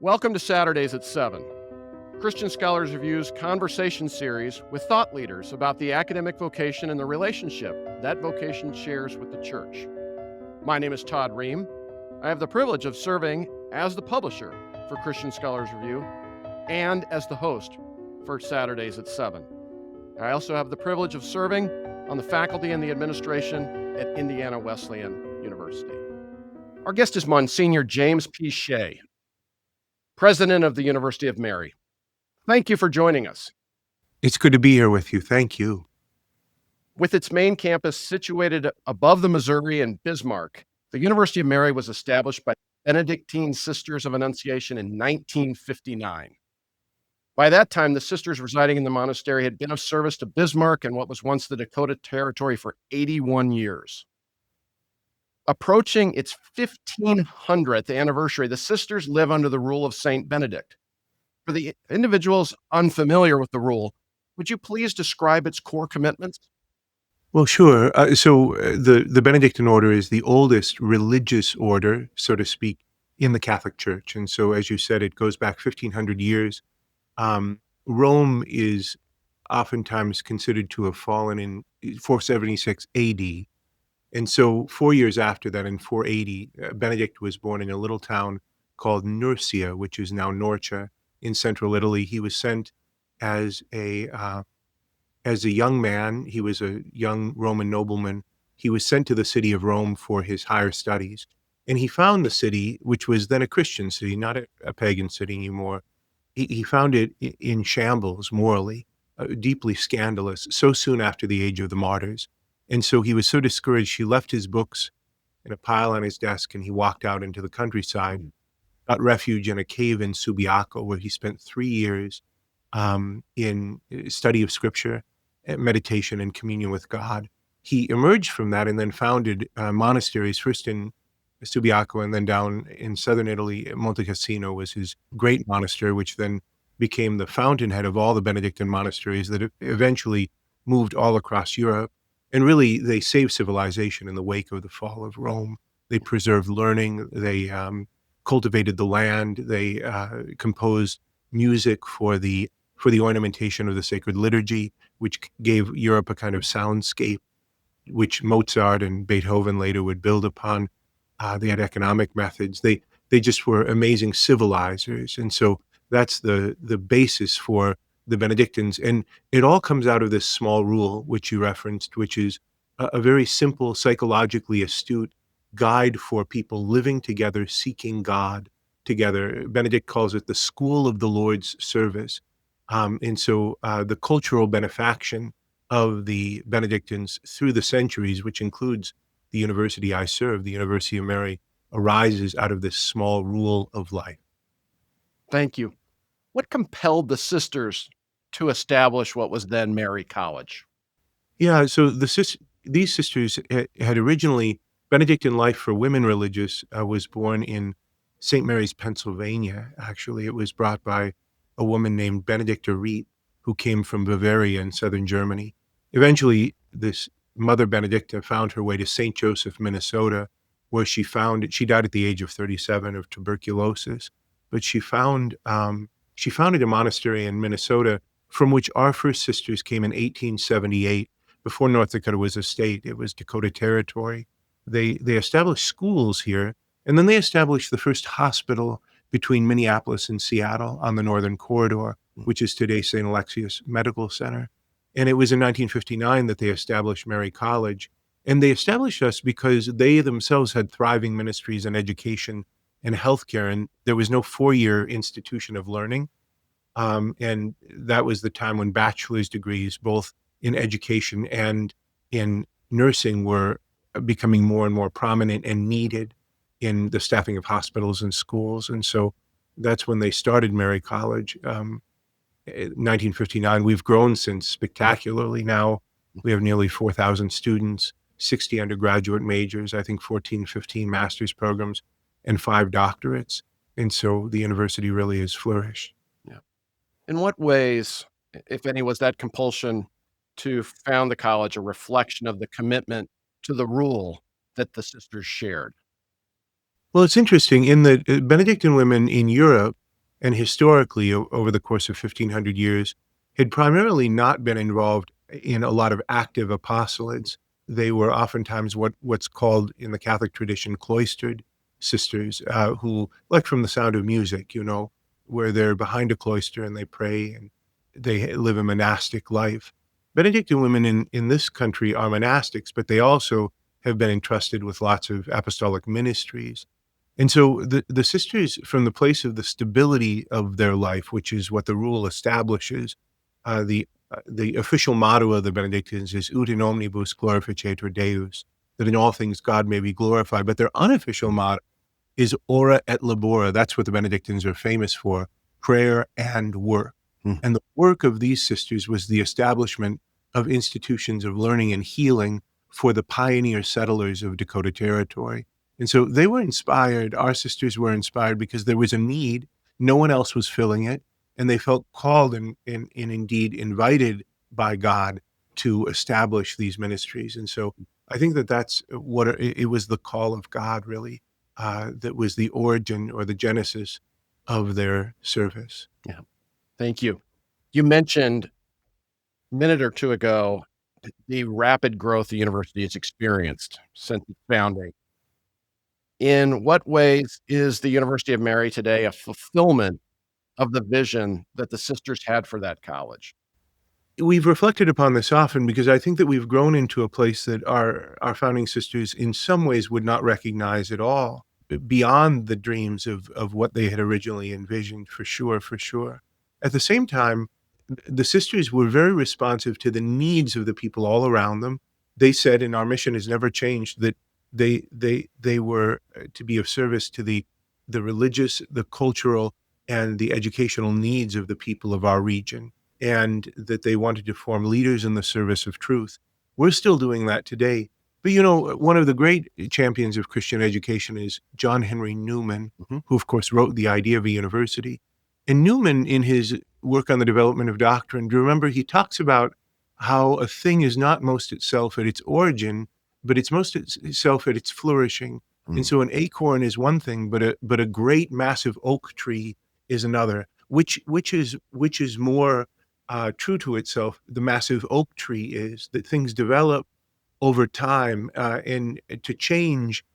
Welcome to Saturdays at 7, Christian Scholars Review's conversation series with thought leaders about the academic vocation and the relationship that vocation shares with the church. My name is Todd Ream. I have the privilege of serving as the publisher for Christian Scholars Review and as the host for Saturdays at 7. I also have the privilege of serving on the faculty and the administration at Indiana Wesleyan University. Our guest is Monsignor James P. Shea, President of the University of Mary. Thank you for joining us. It's good to be here with you. Thank you. With its main campus situated above the Msgr in Bismarck, the University of Mary was established by Benedictine Sisters of Annunciation in 1959. By that time, the sisters residing in the monastery had been of service to Bismarck and what was once the Dakota Territory for 81 years. Approaching its 1500th anniversary, the sisters live under the rule of Saint Benedict. For the individuals unfamiliar with the rule, would you please describe its core commitments? Well, sure. The Benedictine order is the oldest religious order, so to speak, in the Catholic Church. And so, as you said, it goes back 1,500 years. Rome is oftentimes considered to have fallen in 476 AD. And so 4 years after that, in 480, Benedict was born in a little town called Nursia, which is now Norcia in central Italy. He was sent as a young man. He was a young Roman nobleman. He was sent to the city of Rome for his higher studies. And he found the city, which was then a Christian city, not a pagan city anymore. He found it in shambles morally, deeply scandalous, so soon after the age of the martyrs. And so he was so discouraged, he left his books in a pile on his desk and he walked out into the countryside, got refuge in a cave in Subiaco, where he spent 3 years in study of scripture, meditation, and communion with God. He emerged from that and then founded monasteries, first in Subiaco and then down in southern Italy. Monte Cassino was his great monastery, which then became the fountainhead of all the Benedictine monasteries that eventually moved all across Europe. And really, they saved civilization in the wake of the fall of Rome. They preserved learning. They cultivated the land. They composed music for the ornamentation of the sacred liturgy, which gave Europe a kind of soundscape, which Mozart and Beethoven later would build upon. They had economic methods. They just were amazing civilizers. And so that's the basis for the Benedictines. And it all comes out of this small rule, which you referenced, which is a very simple, psychologically astute guide for people living together, seeking God together. Benedict calls it the school of the Lord's service. And so the cultural benefaction of the Benedictines through the centuries, which includes the university I serve, the University of Mary, arises out of this small rule of life. Thank you. What compelled the sisters to establish what was then Mary College? Yeah, so these sisters had originally, Benedictine Life for Women Religious was born in St. Mary's, Pennsylvania. Actually, it was brought by a woman named Benedicta Riet, who came from Bavaria in southern Germany. Eventually, this Mother Benedicta found her way to St. Joseph, Minnesota, where she died at the age of 37 of tuberculosis, but she founded a monastery in Minnesota from which our first sisters came in 1878. Before North Dakota was a state, it was Dakota Territory. They established schools here, and then they established the first hospital between Minneapolis and Seattle on the Northern Corridor, which is today St. Alexius Medical Center. And it was in 1959 that they established Mary College. And they established us because they themselves had thriving ministries in education and healthcare, and there was no 4-year institution of learning. And that was the time when bachelor's degrees, both in education and in nursing, were becoming more and more prominent and needed in the staffing of hospitals and schools. And so that's when they started Mary College, 1959. We've grown since spectacularly. Now we have nearly 4,000 students, 60 undergraduate majors, I think 14, 15 master's programs, and 5 doctorates. And so the university really has flourished. Yeah. In what ways, if any, was that compulsion to found the college a reflection of the commitment to the rule that the sisters shared? Well, it's interesting in that Benedictine women in Europe and historically, over the course of 1500 years, had primarily not been involved in a lot of active apostolates. They were oftentimes what's called in the Catholic tradition cloistered sisters, who, like from The Sound of Music, where they're behind a cloister and they pray and they live a monastic life. Benedictine women in this country are monastics, but they also have been entrusted with lots of apostolic ministries. And so the sisters, from the place of the stability of their life, which is what the rule establishes, the official motto of the Benedictines is "Ut in omnibus glorificetur Deus," that in all things God may be glorified. But their unofficial motto is "Ora et labora." That's what the Benedictines are famous for: prayer and work. Mm. And the work of these sisters was the establishment of institutions of learning and healing for the pioneer settlers of Dakota Territory. And so they were inspired, our sisters were inspired because there was a need, no one else was filling it, and they felt called and indeed invited by God to establish these ministries. And so I think that's what it was, the call of God, really, that was the origin or the genesis of their service. Yeah. Thank you. You mentioned a minute or two ago the rapid growth the university has experienced since its founding. In what ways is the University of Mary today a fulfillment of the vision that the sisters had for that college? We've reflected upon this often because I think that we've grown into a place that our founding sisters in some ways would not recognize at all, beyond the dreams of what they had originally envisioned, for sure, for sure. At the same time, the sisters were very responsive to the needs of the people all around them. They said, and our mission has never changed, that they were to be of service to the religious, the cultural, and the educational needs of the people of our region, and that they wanted to form leaders in the service of truth. We're still doing that today. But one of the great champions of Christian education is John Henry Newman, who of course wrote The Idea of a University. And Newman, in his work on the development of doctrine, do you remember he talks about how a thing is not most itself at its origin, but it's most itself at its flourishing. And so an acorn is one thing, but a great massive oak tree is another. Which is more true to itself? The massive oak tree is that things develop over time, and to change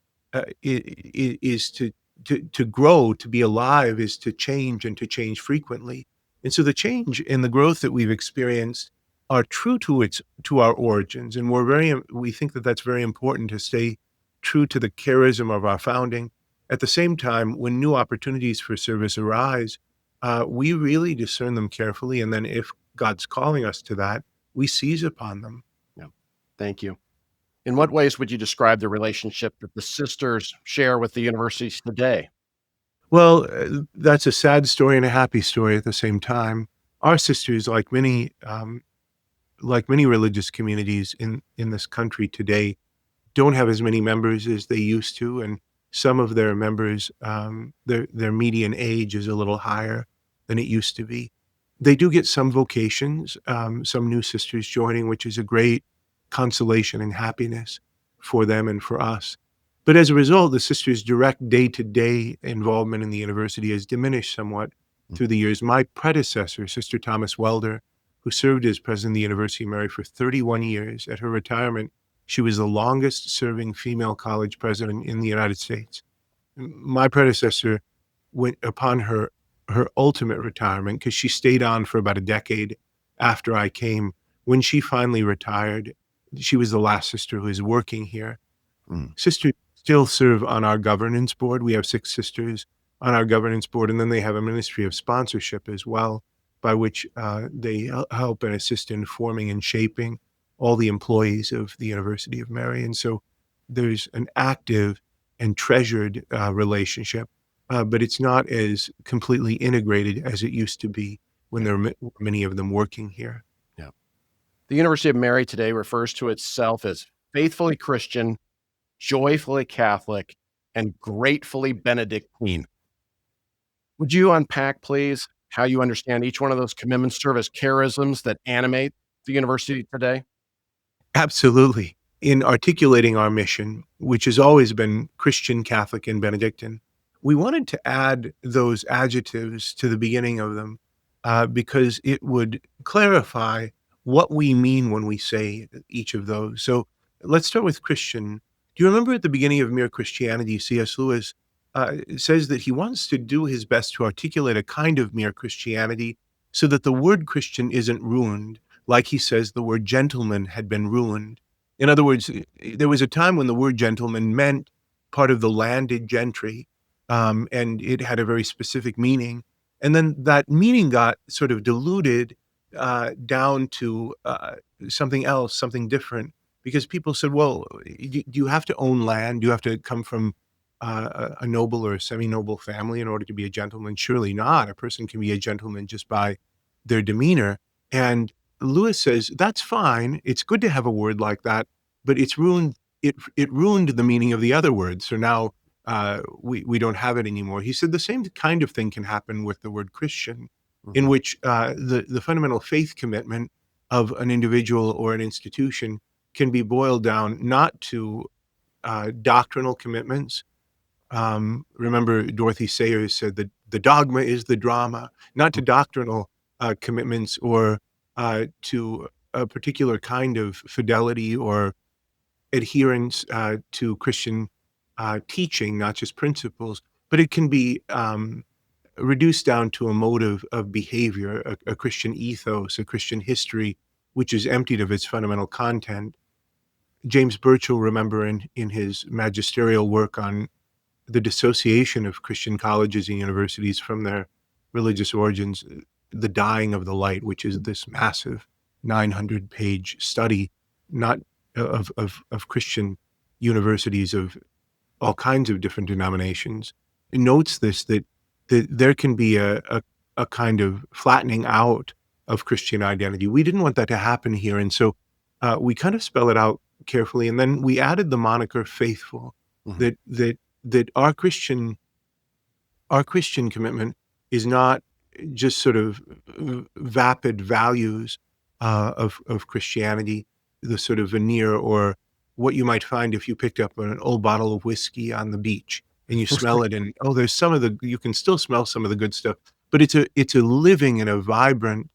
is to grow, to be alive is to change, and to change frequently. And so the change and the growth that we've experienced are true to our origins, and we think that that's very important, to stay true to the charism of our founding. At the same time, when new opportunities for service arise, we really discern them carefully, and then if God's calling us to that, we seize upon them. Yeah. Thank you. In what ways would you describe the relationship that the sisters share with the universities today? Well, that's a sad story and a happy story at the same time. Our sisters, like many religious communities in this country today, don't have as many members as they used to, and some of their members, their median age is a little higher than it used to be. They do get some vocations, some new sisters joining, which is a great consolation and happiness for them and for us. But as a result, the sisters' direct day-to-day involvement in the university has diminished somewhat through the years. My predecessor, Sister Thomas Welder, who served as president of the University of Mary for 31 years, at her retirement, she was the longest serving female college president in the United States. My predecessor went upon her ultimate retirement, because she stayed on for about a decade after I came. When she finally retired, she was the last sister who is working here. Sisters still serve on our governance board. We have 6 sisters on our governance board, and then they have a ministry of sponsorship as well, by which they help and assist in forming and shaping all the employees of the University of Mary. And so there's an active and treasured relationship, but it's not as completely integrated as it used to be when there were many of them working here. Yeah. The University of Mary today refers to itself as faithfully Christian, joyfully Catholic, and gratefully Benedictine. Would you unpack, please, how you understand each one of those commitments serve as charisms that animate the university today? Absolutely. In articulating our mission, which has always been Christian, Catholic, and Benedictine, we wanted to add those adjectives to the beginning of them because it would clarify what we mean when we say each of those. So let's start with Christian. Do you remember at the beginning of Mere Christianity, C.S. Lewis says that he wants to do his best to articulate a kind of mere Christianity so that the word Christian isn't ruined, like he says the word gentleman had been ruined. In other words, there was a time when the word gentleman meant part of the landed gentry, and it had a very specific meaning. And then that meaning got sort of diluted down to something else, something different, because people said, well, do you have to own land? Do you have to come from a noble or a semi-noble family in order to be a gentleman? Surely not. A person can be a gentleman just by their demeanor. And Lewis says, that's fine. It's good to have a word like that, but it's ruined. It ruined the meaning of the other word. So now we don't have it anymore. He said the same kind of thing can happen with the word Christian, in which the fundamental faith commitment of an individual or an institution can be boiled down not to doctrinal commitments. Remember, Dorothy Sayers said that the dogma is the drama, not to doctrinal commitments or to a particular kind of fidelity or adherence to Christian teaching, not just principles, but it can be reduced down to a mode of behavior, a Christian ethos, a Christian history, which is emptied of its fundamental content. James Burchell, remember in his magisterial work on the dissociation of Christian colleges and universities from their religious origins, the dying of the light, which is this massive 900-page study, not of Christian universities of all kinds of different denominations, notes this, that there can be a kind of flattening out of Christian identity. We didn't want that to happen here, and so we kind of spell it out carefully, and then we added the moniker faithful, that our Christian commitment is not just sort of vapid values of Christianity, the sort of veneer or what you might find if you picked up an old bottle of whiskey on the beach and you smell it and, oh, there's you can still smell some of the good stuff, but it's a living and a vibrant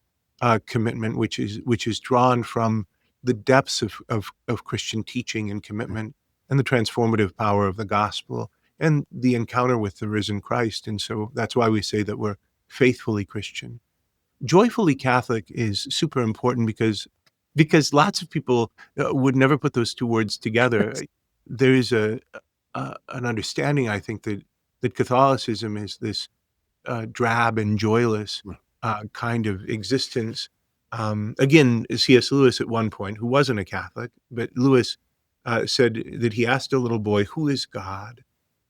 commitment, which is drawn from the depths of Christian teaching and commitment and the transformative power of the gospel and the encounter with the risen Christ. And so that's why we say that we're faithfully Christian. Joyfully Catholic is super important because lots of people would never put those two words together. There is an understanding, I think, that Catholicism is this drab and joyless kind of existence. Again, C.S. Lewis at one point, who wasn't a Catholic, but Lewis said that he asked a little boy, "Who is God?"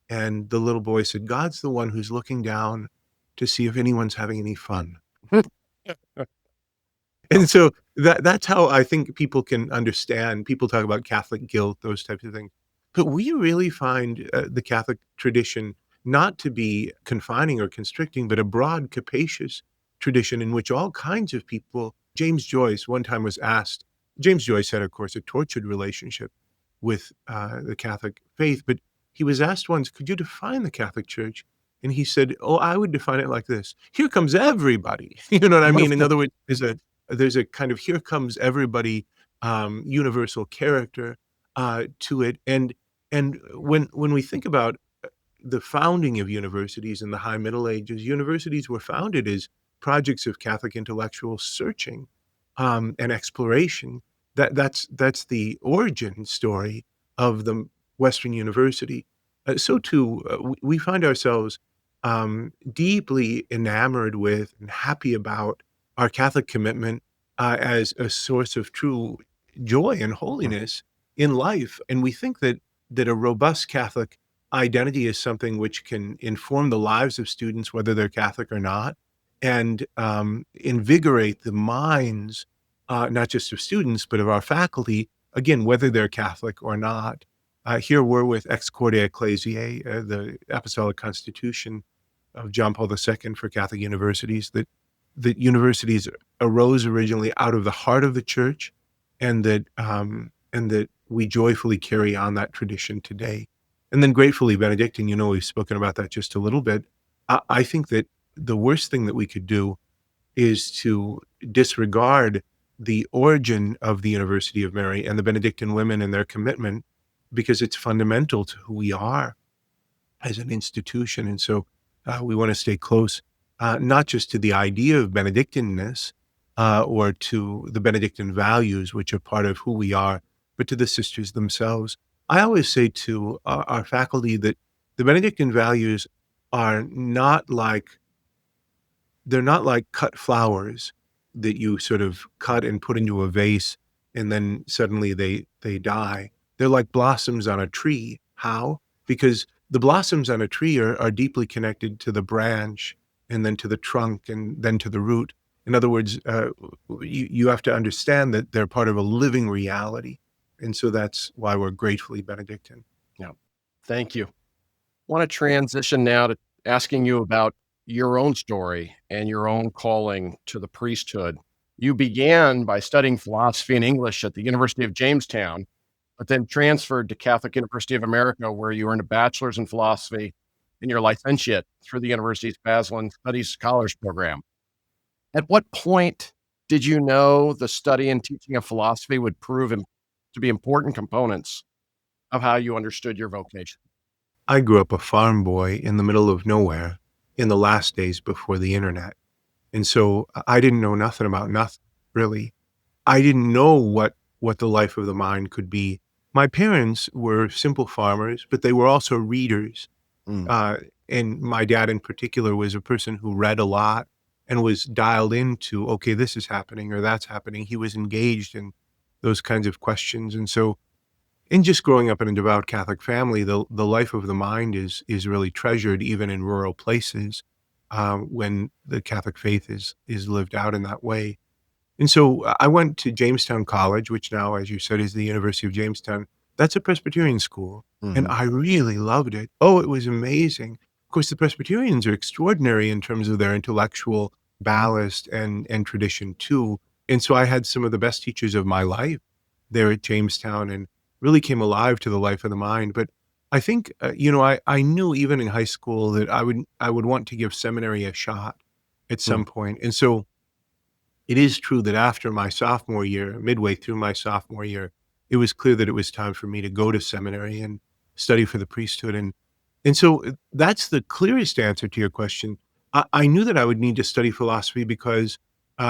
And the little boy said, "God's the one who's looking down to see if anyone's having any fun." And so that's how I think people can understand. People talk about Catholic guilt, those types of things. But we really find the Catholic tradition not to be confining or constricting, but a broad, capacious tradition in which all kinds of people. James Joyce one time was asked, James Joyce had, of course, a tortured relationship with the Catholic faith, but he was asked once, could you define the Catholic Church? And he said, oh, I would define it like this. Here comes everybody. You know what I mean? In other words, there's a kind of here comes everybody universal character to it. And when we think about the founding of universities in the High Middle Ages, universities were founded as projects of Catholic intellectual searching and exploration. That's the origin story of the Western University. So too, we find ourselves deeply enamored with and happy about our Catholic commitment as a source of true joy and holiness in life. And we think that a robust Catholic identity is something which can inform the lives of students, whether they're Catholic or not, and invigorate the minds, not just of students, but of our faculty, again, whether they're Catholic or not. Here we're with Ex Corde Ecclesiae, the Apostolic Constitution of John Paul II for Catholic universities, that universities arose originally out of the heart of the Church, and that we joyfully carry on that tradition today. And then gratefully Benedictine, we've spoken about that just a little bit. I think that the worst thing that we could do is to disregard the origin of the University of Mary and the Benedictine women and their commitment, because it's fundamental to who we are as an institution. And so we want to stay close, not just to the idea of Benedictineness or to the Benedictine values, which are part of who we are, but to the sisters themselves. I always say to our faculty that the Benedictine values are not like they're not like cut flowers that you sort of cut and put into a vase and then suddenly they die. They're like blossoms on a tree. How? Because the blossoms on a tree are deeply connected to the branch and then to the trunk and then to the root. In other words, you have to understand that they're part of a living reality. And so that's why we're gratefully Benedictine. Yeah. Thank you. Want to transition now to asking you about your own story and your own calling to the priesthood. You began by studying philosophy and English at the University of Jamestown, but then transferred to Catholic University of America, where you earned a bachelor's in philosophy and your licentiate through the university's Basel Studies Scholars Program. At what point did you know the study and teaching of philosophy would prove to be important components of how you understood your vocation? I grew up a farm boy in the middle of nowhere in the last days before the internet. And so I didn't know nothing about nothing, really. I didn't know what the life of the mind could be. My parents were simple farmers, but they were also readers. Mm, Uh, and my dad in particular was a person who read a lot and was dialed into, okay, this is happening or that's happening. He was engaged in those kinds of questions. And so in just growing up in a devout Catholic family, the life of the mind is really treasured even in rural places, when the Catholic faith is lived out in that way. And so I went to Jamestown College, which now, as you said, is the University of Jamestown. That's a Presbyterian school, and mhm, I really loved it. Oh, it was amazing. Of course, the Presbyterians are extraordinary in terms of their intellectual ballast and tradition too. And so I had some of the best teachers of my life there at Jamestown and really came alive to the life of the mind. But I think, I knew even in high school that I would want to give seminary a shot at mm, some point. And so it is true that after my sophomore year, midway through my sophomore year, it was clear that it was time for me to go to seminary and study for the priesthood. And so that's the clearest answer to your question. I knew that I would need to study philosophy because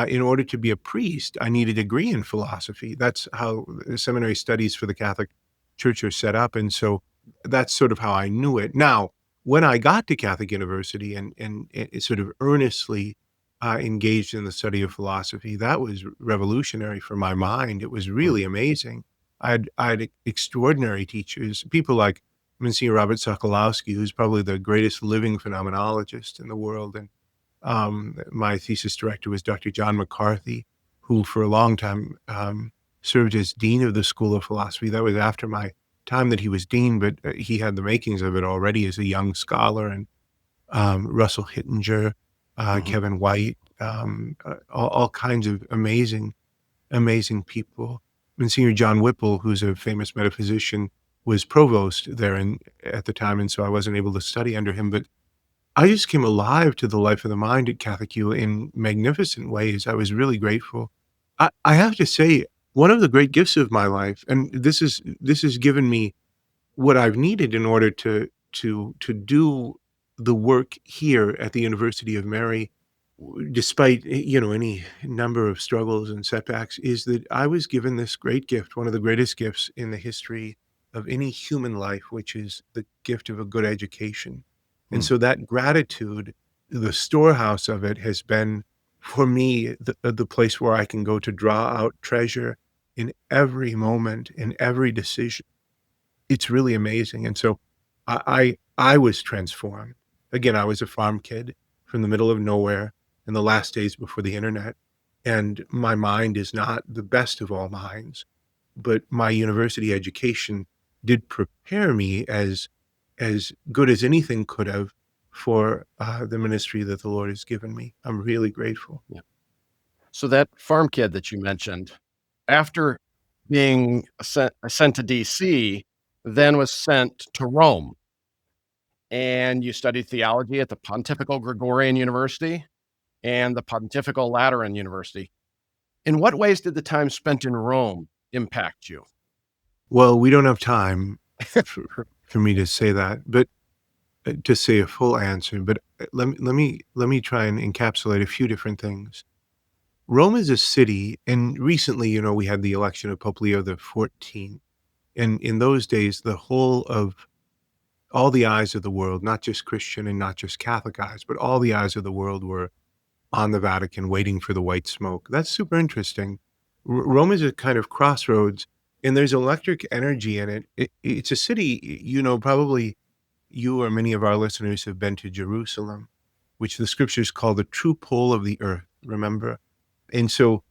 in order to be a priest, I need a degree in philosophy. That's how the seminary studies for the Catholic Church are set up. And so that's sort of how I knew it. Now, when I got to Catholic University and sort of earnestly engaged in the study of philosophy, that was revolutionary for my mind. It was mm, really amazing. I had extraordinary teachers, people like Monsignor Robert Sokolowski, who's probably the greatest living phenomenologist in the world. And my thesis director was Dr. John McCarthy, who for a long time served as dean of the School of Philosophy. That was after my time that he was dean, but he had the makings of it already as a young scholar. And Russell Hittinger, mhm, Kevin White, all kinds of amazing people. Monsignor John Whipple, who's a famous metaphysician, was provost there at the time, and so I wasn't able to study under him. But I just came alive to the life of the mind at Catholic U in magnificent ways. I was really grateful. I have to say, one of the great gifts of my life, and this has given me what I've needed in order to do the work here at the University of Mary, despite any number of struggles and setbacks, is that I was given this great gift, one of the greatest gifts in the history of any human life, which is the gift of a good education. And mm, so that gratitude, the storehouse of it, has been for me the place where I can go to draw out treasure in every moment, in every decision. It's really amazing, and so I was transformed. Again, I was a farm kid from the middle of nowhere in the last days before the internet, and my mind is not the best of all minds, but my university education did prepare me as good as anything could have for, the ministry that the Lord has given me. I'm really grateful. yeah. So that farm kid that you mentioned, after being sent to DC, then was sent to Rome, and you studied theology at the Pontifical Gregorian University and the Pontifical Lateran University. In what ways did the time spent in Rome impact you? Well, we don't have time for me to say that, but to say a full answer. But let me try and encapsulate a few different things. Rome is a city, and recently, we had the election of Pope Leo the 14th, and in those days, the whole of all the eyes of the world, not just Christian and not just Catholic eyes, but all the eyes of the world were on the Vatican waiting for the white smoke. That's super interesting. Rome is a kind of crossroads, and there's electric energy in it. It's a city, probably you or many of our listeners have been to Jerusalem, which the scriptures call the true pole of the earth, remember? And so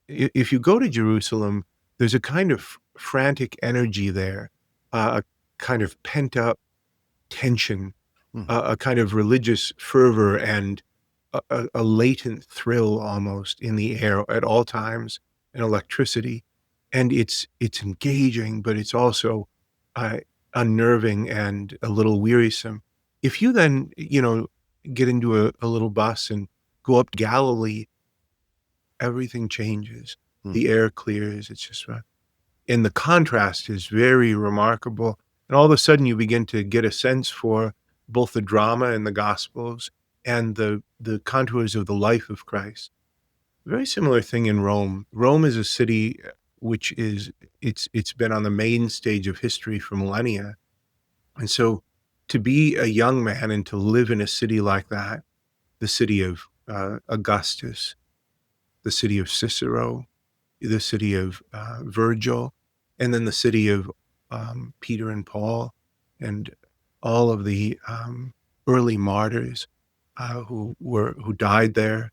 if you go to Jerusalem, there's a kind of frantic energy there, a kind of pent up tension, a kind of religious fervor, and a latent thrill almost in the air at all times, and electricity. And it's engaging, but it's also uh, unnerving and a little wearisome. If you then, get into a little bus and go up Galilee, everything changes. The air clears. It's just right. And the contrast is very remarkable. And all of a sudden, you begin to get a sense for both the drama in the Gospels and the contours of the life of Christ. Very similar thing in Rome. Rome is a city which is it's been on the main stage of history for millennia. And so to be a young man and to live in a city like that, the city of Augustus, the city of Cicero, the city of Virgil, and then the city of Peter and Paul, and all of the early martyrs who died there,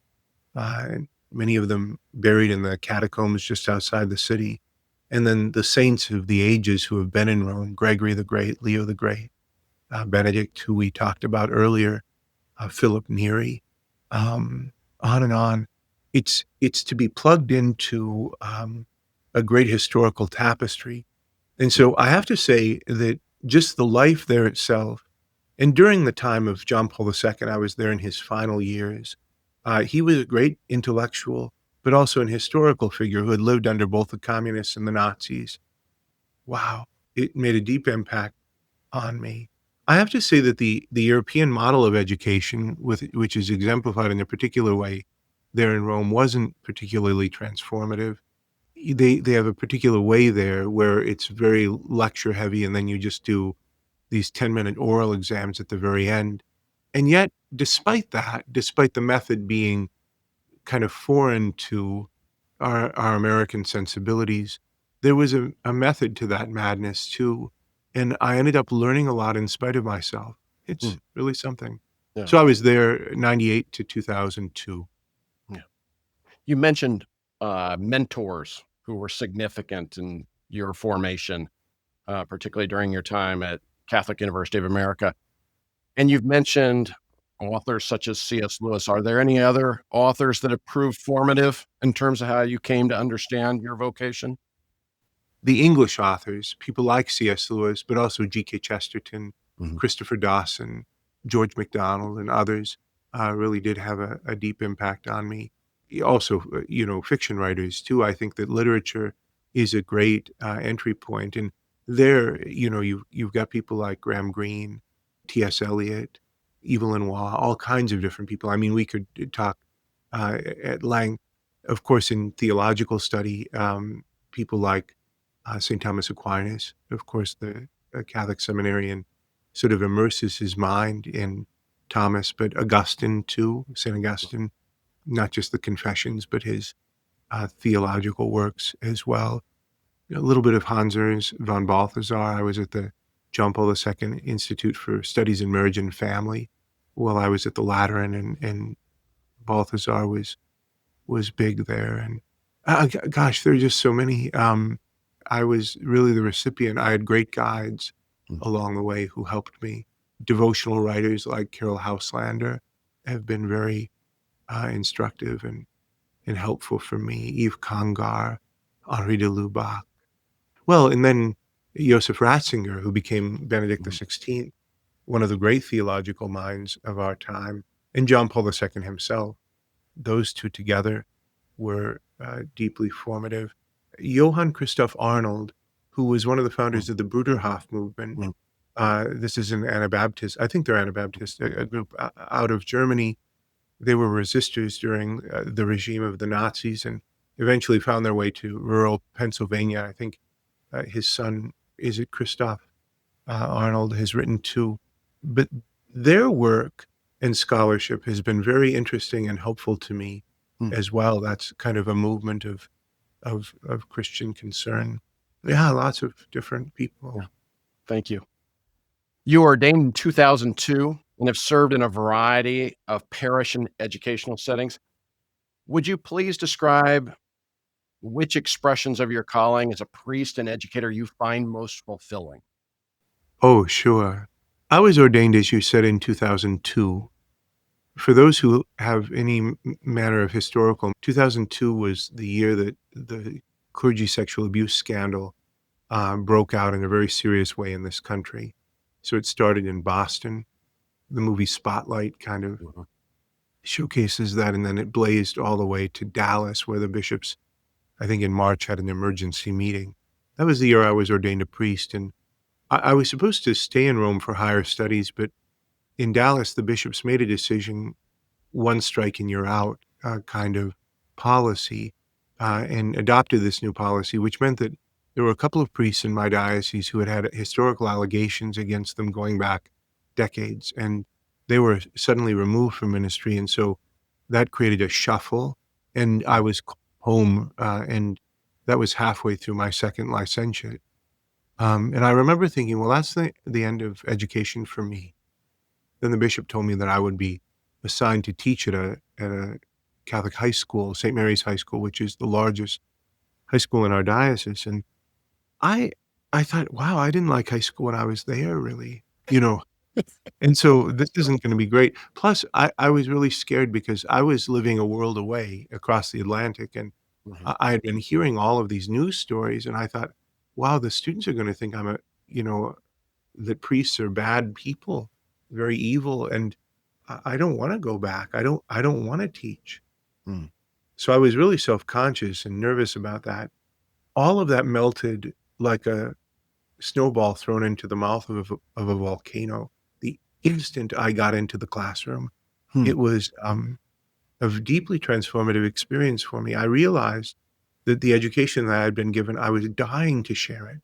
and many of them buried in the catacombs just outside the city, and then the saints of the ages who have been in Rome: Gregory the Great, Leo the Great, Benedict, who we talked about earlier, Philip Neri, on and on. It's to be plugged into a great historical tapestry. And so I have to say that just the life there itself, and during the time of John Paul II, I was there in his final years. He was a great intellectual, but also an historical figure who had lived under both the communists and the Nazis. Wow, it made a deep impact on me. I have to say that the European model of education, which is exemplified in a particular way there in Rome, wasn't particularly transformative. They have a particular way there where it's very lecture heavy, and then you just do these 10-minute oral exams at the very end. And yet, despite that, despite the method being kind of foreign to our American sensibilities, there was a method to that madness too. And I ended up learning a lot in spite of myself. It's really something. Yeah. So I was there 98 to 2002. Yeah. You mentioned mentors who were significant in your formation, particularly during your time at Catholic University of America. And you've mentioned authors such as C.S. Lewis. Are there any other authors that have proved formative in terms of how you came to understand your vocation? The English authors, people like C.S. Lewis, but also G.K. Chesterton, Christopher Dawson, George MacDonald, and others really did have a deep impact on me. Also, fiction writers too. I think that literature is a great entry point. And there, you've got people like Graham Greene, T.S. Eliot, Evelyn Waugh, all kinds of different people. I mean, we could talk at length. Of course, in theological study, people like St. Thomas Aquinas, of course, the Catholic seminarian, sort of immerses his mind in Thomas, but Augustine too, St. Augustine, not just the Confessions, but his theological works as well. A little bit of Hans Ernst von Balthasar. I was at the John Paul II Institute for Studies in Marriage and Family while I was at the Lateran, and Balthasar was big there. And gosh, there are just so many. I was really the recipient. I had great guides along the way who helped me. Devotional writers like Carol Houselander have been very instructive and helpful for me. Yves Congar, Henri de Lubac. Well, and then Joseph Ratzinger, who became Benedict XVI, one of the great theological minds of our time, and John Paul II himself. Those two together were deeply formative. Johann Christoph Arnold, who was one of the founders of the Bruderhof movement, this is an Anabaptist, I think they're Anabaptist, a group out of Germany. They were resistors during the regime of the Nazis and eventually found their way to rural Pennsylvania. I think his son, is it Christoph Arnold, has written too. But their work and scholarship has been very interesting and helpful to me as well. That's kind of a movement of Christian concern. Yeah, lots of different people. Yeah. Thank you. You were ordained in 2002 and have served in a variety of parish and educational settings. Would you please describe which expressions of your calling as a priest and educator you find most fulfilling? Oh, sure. I was ordained, as you said, in 2002. For those who have any manner of historical, 2002 was the year that the clergy sexual abuse scandal broke out in a very serious way in this country. So it started in Boston. The movie Spotlight kind of showcases that, and then it blazed all the way to Dallas, where the bishops, I think in March, had an emergency meeting. That was the year I was ordained a priest, and I was supposed to stay in Rome for higher studies, but in Dallas, the bishops made a decision, one strike and you're out kind of policy, and adopted this new policy, which meant that there were a couple of priests in my diocese who had had historical allegations against them going back decades, and they were suddenly removed from ministry. And so that created a shuffle, and I was home, and that was halfway through my second licentiate. And I remember thinking, well, that's the end of education for me. Then the bishop told me that I would be assigned to teach at a Catholic high school, St. Mary's High School, which is the largest high school in our diocese. And I I thought, wow, I didn't like high school when I was there, really, you know. And so this isn't going to be great. Plus, I was really scared because I was living a world away across the Atlantic, and Mhm. I had been hearing all of these news stories, and I thought, wow, the students are going to think I'm that priests are bad people, very evil, and I don't want to go back. I don't want to teach. Mm. So I was really self-conscious and nervous about that. All of that melted like a snowball thrown into the mouth of a volcano. The instant I got into the classroom, Hmm. it was a deeply transformative experience for me. I realized that the education that I had been given, I was dying to share it.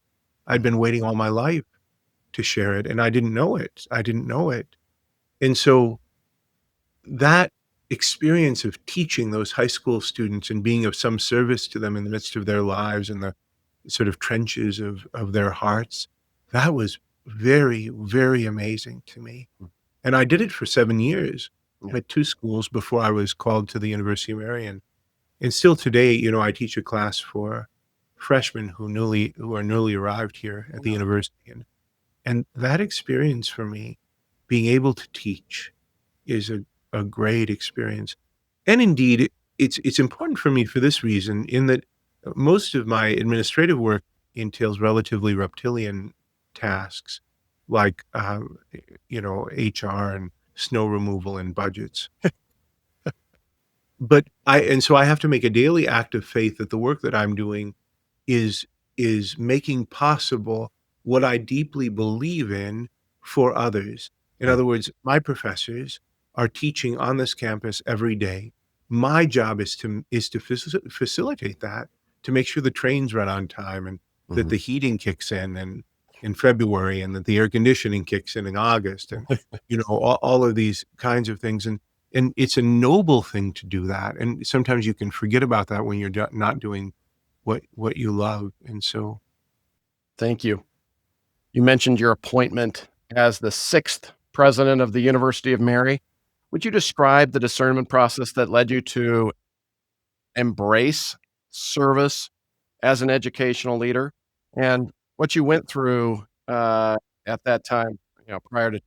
I'd been waiting all my life to share it, and I didn't know it. I didn't know it. And so that experience of teaching those high school students and being of some service to them in the midst of their lives and the sort of trenches of their hearts, that was very, very amazing to me. And I did it for 7 years Yeah. at 2 schools before I was called to the University of Marion. And still today, I teach a class for freshmen who are newly arrived here at the Yeah. university, and that experience for me, being able to teach, is a great experience. And indeed, it's important for me for this reason, in that most of my administrative work entails relatively reptilian tasks, like, HR and snow removal and budgets. So I have to make a daily act of faith that the work that I'm doing is is making possible what I deeply believe in for others. In Yeah. other words, my professors are teaching on this campus every day. My job is to facilitate that, to make sure the trains run on time and that Mhm. the heating kicks in February, and that the air conditioning kicks in August, and all of these kinds of things. And it's a noble thing to do that. And sometimes you can forget about that when you're not doing what you love. And so Thank you. You mentioned your appointment as the sixth president of the University of Mary. Would you describe the discernment process that led you to embrace service as an educational leader and what you went through at that time, prior to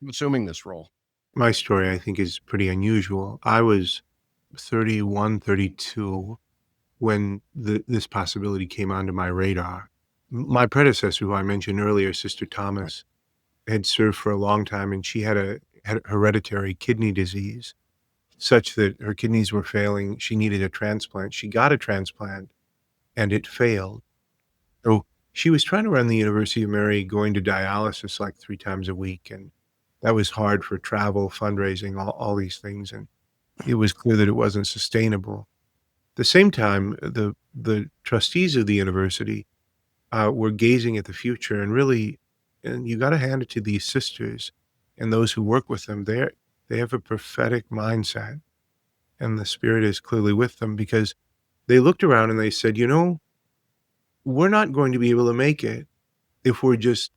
assuming this role? my story, I think, is pretty unusual. I was 31, 32 when this possibility came onto my radar. my predecessor, who I mentioned earlier, Sister Thomas, had served for a long time, and she had hereditary kidney disease, such that her kidneys were failing. She needed a transplant. She got a transplant, and it failed. So she was trying to run the University of Mary, going to dialysis like 3 times a week, and that was hard for travel, fundraising, all these things, and it was clear that it wasn't sustainable. At the same time, the trustees of the university were gazing at the future, and really, and you gotta hand it to these sisters and those who work with them. They have a prophetic mindset, and the Spirit is clearly with them, because they looked around and they said, "You know, we're not going to be able to make it if we're just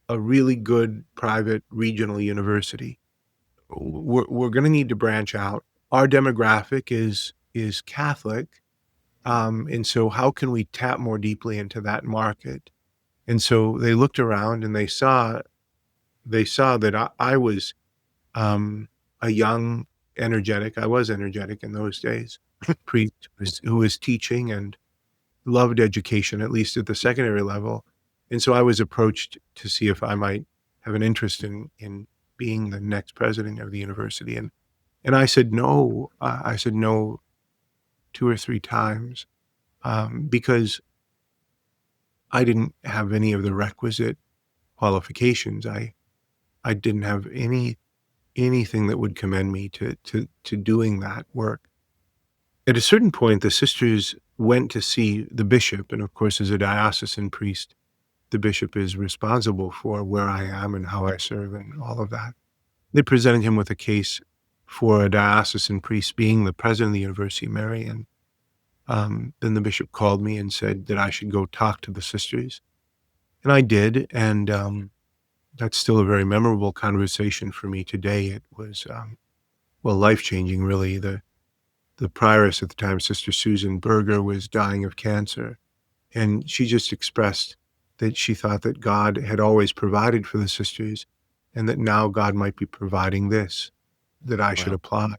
a really good private regional university. We're gonna need to branch out. Our demographic is Catholic, and so how can we tap more deeply into that market?" And so they looked around and they saw that I was, a young, energetic, I was energetic in those days, priest who was teaching and loved education, at least at the secondary level. And so I was approached to see if I might have an interest in being the next president of the university, and I said no. I said no 2 or 3 times, because I didn't have any of the requisite qualifications. I didn't have anything that would commend me to doing that work. At a certain point, the sisters went to see the bishop, and of course, as a diocesan priest, the bishop is responsible for where I am and how I serve and all of that. They presented him with a case for a diocesan priest being the president of the University of Mary, and then the bishop called me and said that I should go talk to the sisters, and I did, and that's still a very memorable conversation for me today. It was, well, life-changing, really. The prioress at the time, Sister Susan Berger, was dying of cancer, and she just expressed that she thought that God had always provided for the sisters, and that now God might be providing this, that I should Wow. apply.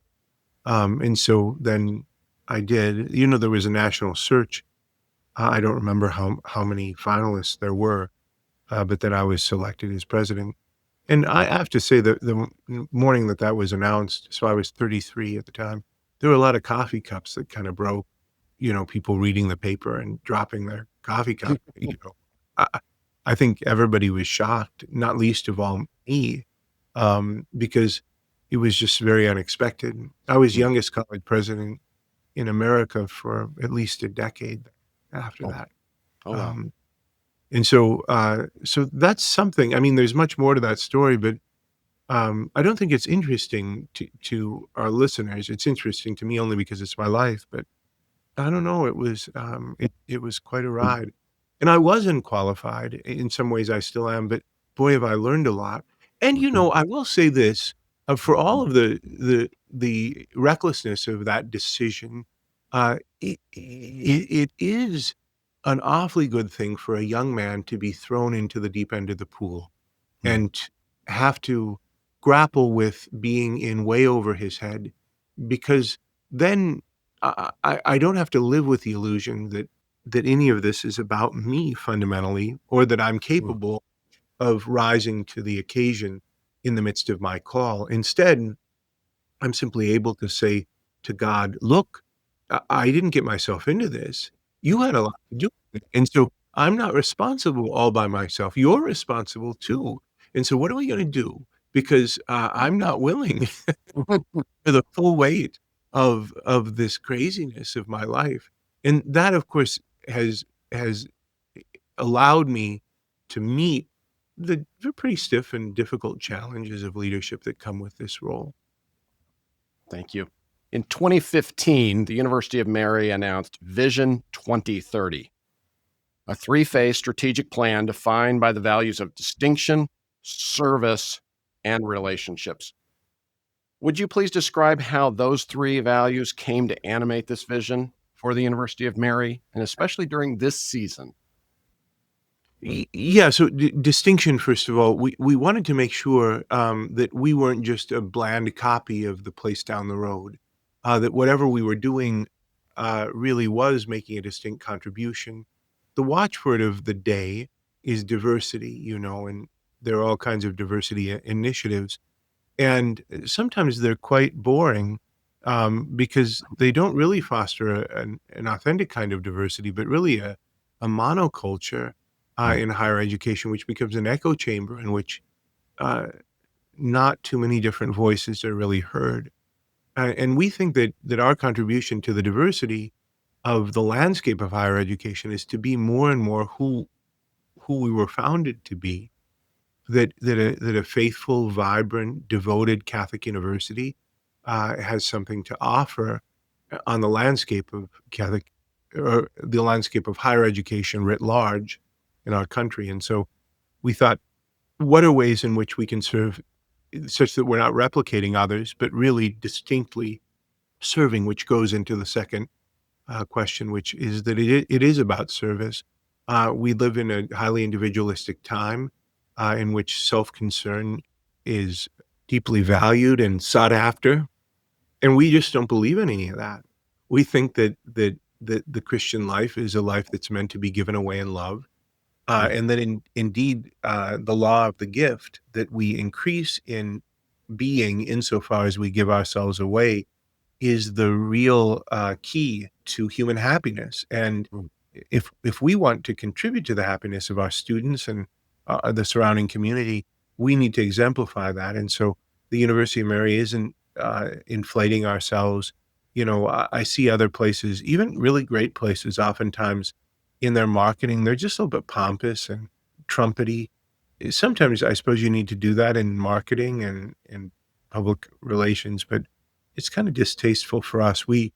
And so then I did. There was a national search. I don't remember how many finalists there were, but then I was selected as president. And I have to say that the morning that was announced, so I was 33 at the time, there were a lot of coffee cups that kinda broke, people reading the paper and dropping their coffee cup, I I think everybody was shocked, not least of all me, because it was just very unexpected. I was Mm. youngest college president in America for at least a decade after Oh, that. oh, wow. Um, and so that's something. I mean, there's much more to that story, but I don't think it's interesting to our listeners. It's interesting to me only because it's my life, but I don't know, it was quite a ride. And I wasn't qualified. In some ways I still am, but boy, have I learned a lot. And, I will say this, for all of the recklessness of that decision, it is an awfully good thing for a young man to be thrown into the deep end of the pool Mm. and have to grapple with being in way over his head, because then I don't have to live with the illusion that any of this is about me fundamentally, or that I'm Mm. capable of rising to the occasion in the midst of my call. Instead, I'm simply able to say to God, "Look, I didn't get myself into this. You had a lot to do with it, and so I'm not responsible all by myself. You're responsible too. And so what are we gonna do? Because, I'm not willing for the full weight of this craziness of my life." And that, of course, has allowed me to meet the pretty stiff and difficult challenges of leadership that come with this role. Thank you. In 2015, the University of Mary announced Vision 2030, a three-phase strategic plan defined by the values of distinction, service, and relationships. Would you please describe how those three values came to animate this vision for the University of Mary, and especially during this season? Yeah, so distinction, first of all, we wanted to make sure that we weren't just a bland copy of the place down the road, that whatever we were doing really was making a distinct contribution. the watchword of the day is diversity, and there are all kinds of diversity initiatives. And sometimes they're quite boring because they don't really foster an authentic kind of diversity, but really a monoculture in higher education, which becomes an echo chamber in which uh, not too many different voices are really heard. And we think that our contribution to the diversity of the landscape of higher education is to be more and more who we were founded to be, that a faithful, vibrant, devoted Catholic university has something to offer on the landscape of Catholic, or the landscape of higher education writ large in our country. And so we thought, what are ways in which we can serve such that we're not replicating others, but really distinctly serving, which goes into the second question, which is that it is about service. We live in a highly individualistic time in which self-concern is deeply valued and sought after, and we just don't believe in any of that. We think that the Christian life is a life that's meant to be given away in love, and that indeed the law of the gift, that we increase in being insofar as we give ourselves away, is the real key to human happiness. And Mm. if we want to contribute to the happiness of our students and the surrounding community, we need to exemplify that. And so the University of Mary isn't inflating ourselves. I see other places, even really great places, oftentimes in their marketing, they're just a little bit pompous and trumpety. Sometimes I suppose you need to do that in marketing and public relations, but it's kind of distasteful for us. We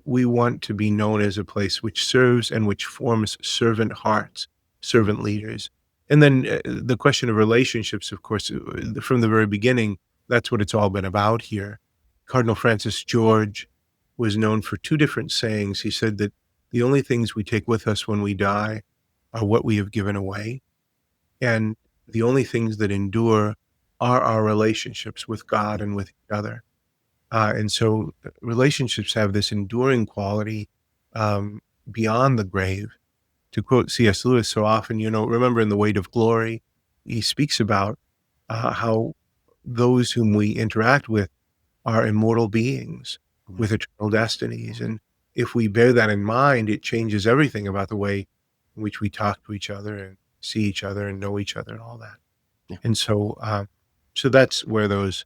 want to be known as a place which serves and which forms servant hearts, servant leaders. And then the question of relationships, of course, from the very beginning, that's what it's all been about here. Cardinal Francis George was known for two different sayings. He said that the only things we take with us when we die are what we have given away, and the only things that endure are our relationships with God and with each other. And so relationships have this enduring quality um, beyond the grave. To quote C.S. Lewis so often, remember in The Weight of Glory, he speaks about how those whom we interact with are immortal beings Mm. with eternal destinies. And if we bear that in mind, it changes everything about the way in which we talk to each other and see each other and know each other and all that. Yeah. And so that's where those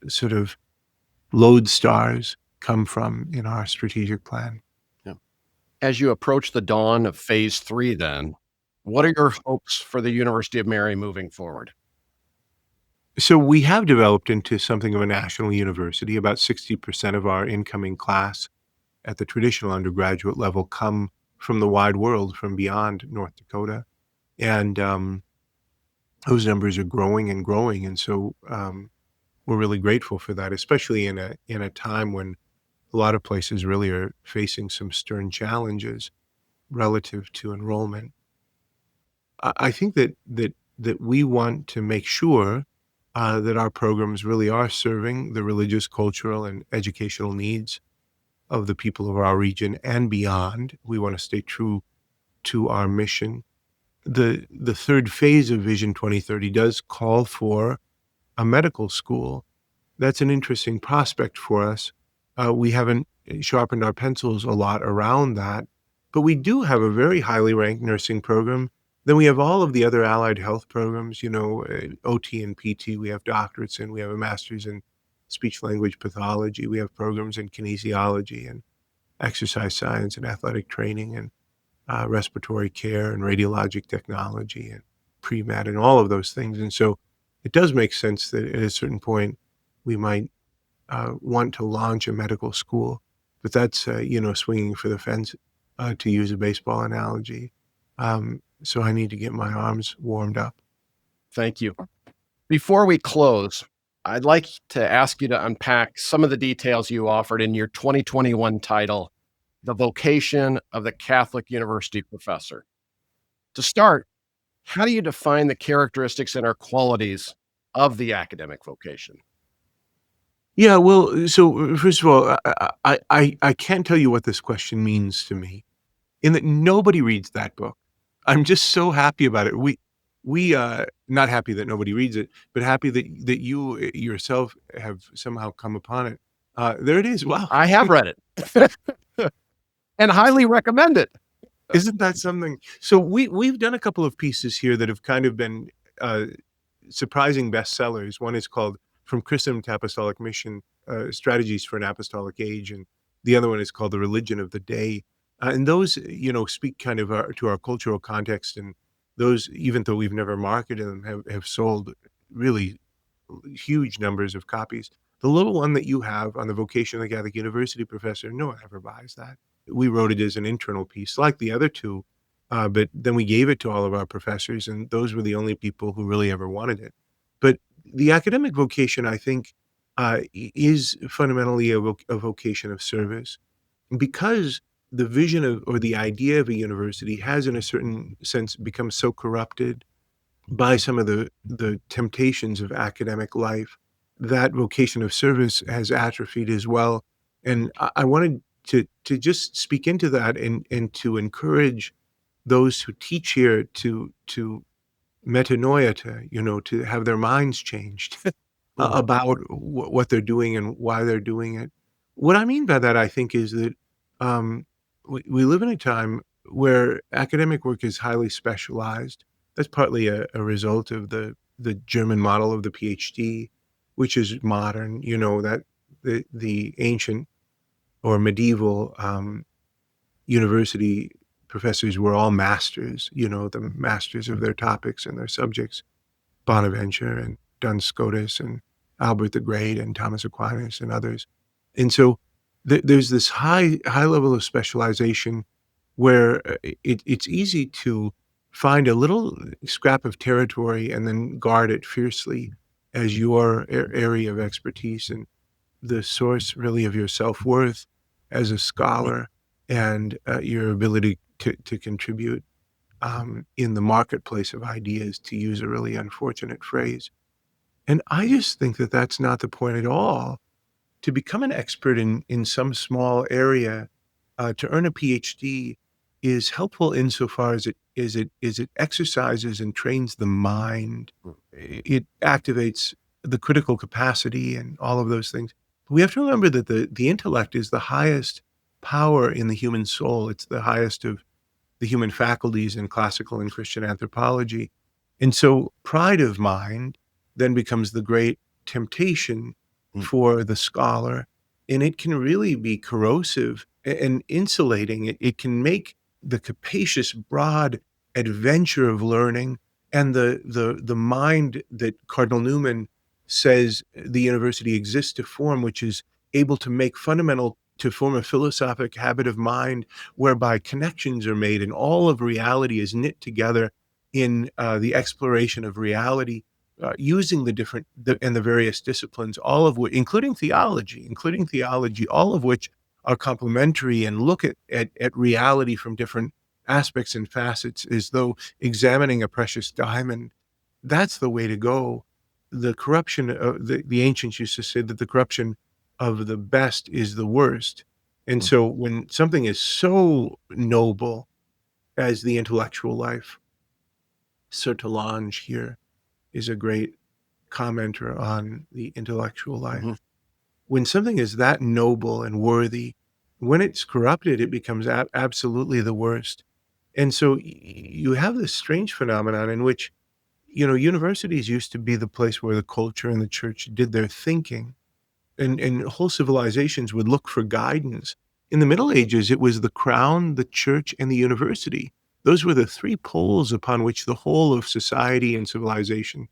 sort of lodestars come from in our strategic plan. Yeah. As you approach the dawn of phase 3, then, what are your hopes for the University of Mary moving forward? So we have developed into something of a national university. About 60% of our incoming class at the traditional undergraduate level come from the wide world, from beyond North Dakota. And those numbers are growing and growing. And so we're really grateful for that, especially in a time when a lot of places really are facing some stern challenges relative to enrollment. I think that we want to make sure that our programs really are serving the religious, cultural, and educational needs of the people of our region and beyond. We want to stay true to our mission. The third phase of Vision 2030 does call for a medical school. That's an interesting prospect for us. We haven't sharpened our pencils a lot around that, but we do have a very highly ranked nursing program. Then we have all of the other allied health programs, OT and PT. We have doctorates in, we have a master's in speech language pathology. We have programs in kinesiology and exercise science and athletic training and respiratory care and radiologic technology and pre-med and all of those things. And so it does make sense that at a certain point we might want to launch a medical school, but that's swinging for the fence, to use a baseball analogy. So I need to get my arms warmed up. Thank you. Before we close, I'd like to ask you to unpack some of the details you offered in your 2021 title, The Vocation of the Catholic University Professor. To start, how do you define the characteristics and or qualities of the academic vocation? Yeah, well, so first of all, I can't tell you what this question means to me, in that nobody reads that book. I'm just so happy about it. We not happy that nobody reads it, but happy that you yourself have somehow come upon it. There it is. Wow. I have read it and highly recommend it. Isn't that something? So we've done a couple of pieces here that have kind of been uh, surprising bestsellers. One is called From Christendom to Apostolic Mission, Strategies for an Apostolic Age, and the other one is called The Religion of the Day. And those, speak kind of to our cultural context, and those, even though we've never marketed them, have sold really huge numbers of copies. The little one that you have on the Vocation of the Catholic University professor, no one ever buys that. We wrote it as an internal piece, like the other two, but then we gave it to all of our professors, and those were the only people who really ever wanted it. But the academic vocation, I think, is fundamentally a vocation of service, because the vision of, or the idea of a university has, in a certain sense, become so corrupted by some of the temptations of academic life, that vocation of service has atrophied as well. And I wanted to just speak into that, and to encourage those who teach here to metanoia, to have their minds changed Mhm. about what they're doing and why they're doing it. What I mean by that, I think, is that we live in a time where academic work is highly specialized. That's partly a result of the German model of the PhD, which is modern. That the ancient or medieval university professors were all masters. The masters of their topics and their subjects. Bonaventure and Duns Scotus and Albert the Great and Thomas Aquinas and others. And so there's this high level of specialization where it's easy to find a little scrap of territory and then guard it fiercely as your area of expertise, and the source really of your self-worth as a scholar, and your ability to contribute in the marketplace of ideas, to use a really unfortunate phrase. And I just think that that's not the point at all. To become an expert in some small area, to earn a PhD, is helpful insofar as it exercises and trains the mind. It activates the critical capacity and all of those things. We have to remember that the intellect is the highest power in the human soul. It's the highest of the human faculties in classical and Christian anthropology. And so pride of mind then becomes the great temptation Mm. for the scholar, and it can really be corrosive and insulating. It can make the capacious, broad adventure of learning, and the mind that Cardinal Newman says the university exists to form, which is able to form a philosophic habit of mind whereby connections are made and all of reality is knit together in the exploration of reality, using the various disciplines, all of which, including theology, all of which are complementary and look at reality from different aspects and facets, as though examining a precious diamond. That's the way to go. The corruption of the ancients used to say that the corruption of the best is the worst. And Mm. so when something is so noble as the intellectual life, Sir Talange here is a great commenter on the intellectual life. Mhm. When something is that noble and worthy, when it's corrupted, it becomes absolutely the worst. And so you have this strange phenomenon in which, universities used to be the place where the culture and the church did their thinking, and whole civilizations would look for guidance. In the Middle Ages, it was the crown, the church, and the university. Those were the three poles upon which the whole of society and civilization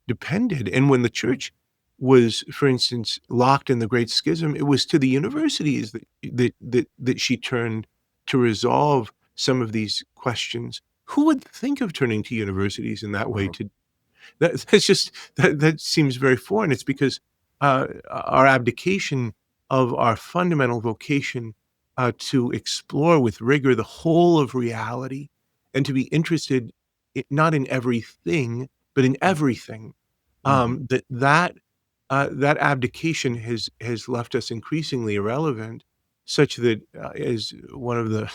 depended. And when the church was, for instance, locked in the Great Schism, it was to the universities that she turned to resolve some of these questions. Who would think of turning to universities in that way Mhm. to that's just that seems very foreign. It's because our abdication of our fundamental vocation, to explore with rigor the whole of reality, and to be interested not in everything but in everything. Mhm. That abdication has left us increasingly irrelevant, such that, as one of the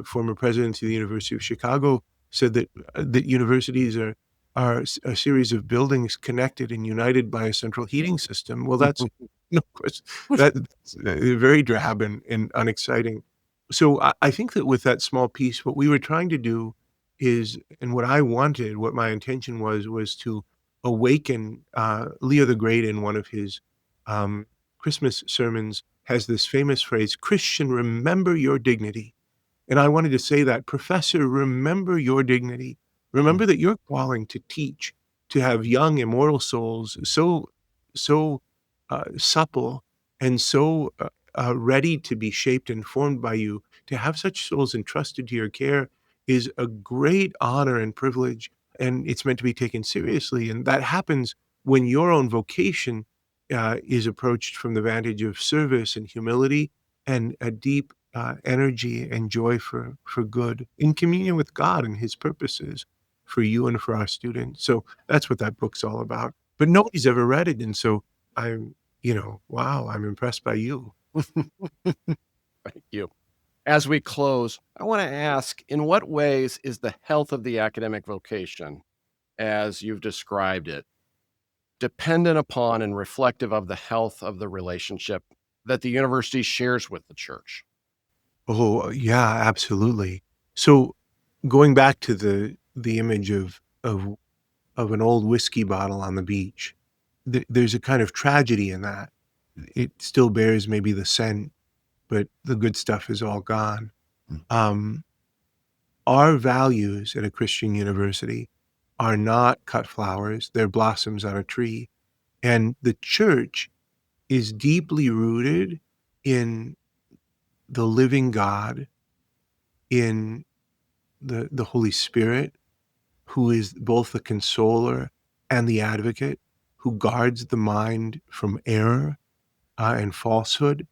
former president of the University of Chicago, said that universities are a series of buildings connected and united by a central heating system. Well, that's no, of course that's very drab and unexciting. So I think that with that small piece, what we were trying to do is, and what I wanted, what my intention was to awaken Leo the Great in one of his um, Christmas sermons has this famous phrase, Christian, remember your dignity. And I wanted to say that, Professor, remember your dignity. Remember that you're calling to teach, to have young, immortal souls so supple and so ready to be shaped and formed by you. To have such souls entrusted to your care is a great honor and privilege, and it's meant to be taken seriously. And that happens when your own vocation is approached from the vantage of service and humility and a deep energy and joy for good in communion with God and His purposes for you and for our students. So that's what that book's all about. But nobody's ever read it, and so I'm, wow, I'm impressed by you. Thank you. As we close, I want to ask, in what ways is the health of the academic vocation, as you've described it, dependent upon and reflective of the health of the relationship that the university shares with the church? Oh, yeah, absolutely. So going back to the image of an old whiskey bottle on the beach, there's a kind of tragedy in that. It still bears maybe the scent, but the good stuff is all gone. Um, our values at a Christian university are not cut flowers, they're blossoms on a tree. And the church is deeply rooted in the living God, in the Holy Spirit, who is both the consoler and the advocate, who guards the mind from error and falsehood.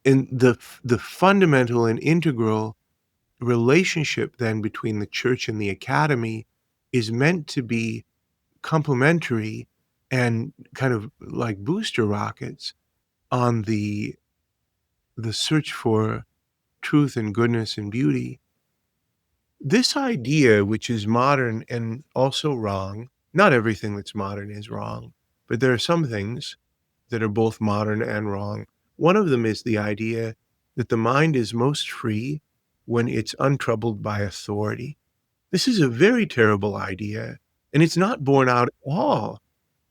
And the fundamental and integral relationship then between the church and the academy is meant to be complementary and kind of like booster rockets on the search for truth and goodness and beauty. This idea, which is modern and also wrong, not everything that's modern is wrong, but there are some things that are both modern and wrong. One of them is the idea that the mind is most free when it's untroubled by authority. This is a very terrible idea, and it's not borne out at all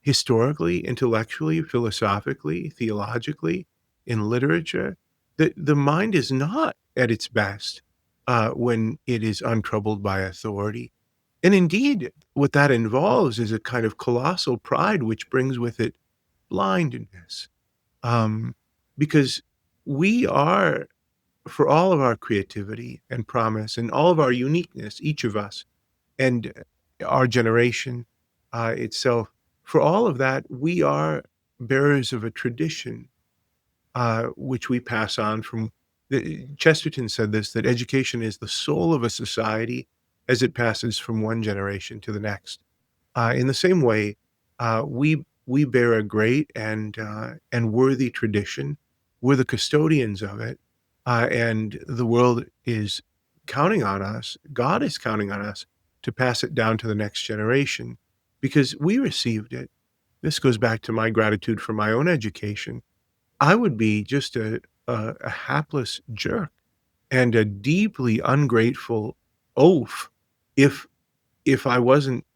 historically, intellectually, philosophically, theologically, in literature. The mind is not at its best when it is untroubled by authority. And indeed, what that involves is a kind of colossal pride, which brings with it blindness. Um, because we are, for all of our creativity and promise and all of our uniqueness, each of us, and our generation itself, for all of that, we are bearers of a tradition which we pass on from. Chesterton said this, that education is the soul of a society as it passes from one generation to the next. In the same way, we bear a great and worthy tradition. We're the custodians of it, and the world is counting on us. God is counting on us to pass it down to the next generation because we received it. This goes back to my gratitude for my own education. I would be just a hapless jerk and a deeply ungrateful oaf if I wasn't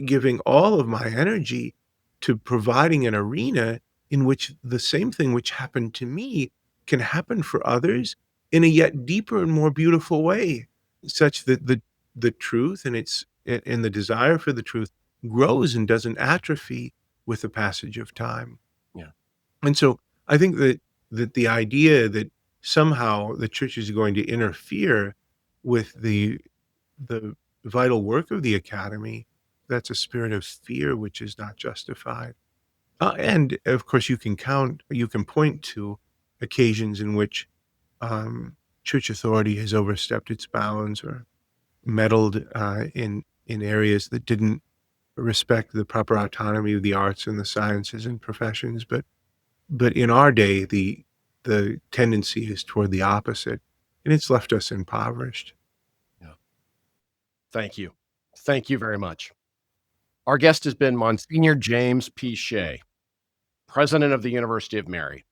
giving all of my energy to providing an arena in which the same thing which happened to me can happen for others in a yet deeper and more beautiful way, such that the truth and the desire for the truth grows and doesn't atrophy with the passage of time. Yeah. And so I think that the idea that somehow the church is going to interfere with the vital work of the academy, that's a spirit of fear which is not justified. And of course, you can point to occasions in which church authority has overstepped its bounds or meddled in areas that didn't respect the proper autonomy of the arts and the sciences and professions. But in our day, the tendency is toward the opposite. and it's left us impoverished. Yeah. Thank you. Thank you very much. Our guest has been Monsignor James P. Shea, President of the University of Mary.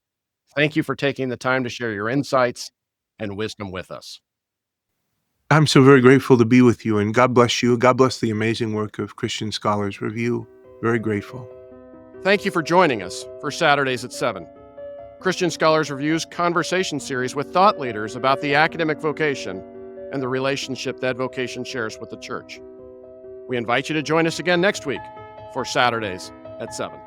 Thank you for taking the time to share your insights and wisdom with us. I'm so very grateful to be with you, and God bless you. God bless the amazing work of Christian Scholars Review. Very grateful. Thank you for joining us for Saturdays at 7. Christian Scholars Review's conversation series with thought leaders about the academic vocation and the relationship that vocation shares with the church. We invite you to join us again next week for Saturdays at 7.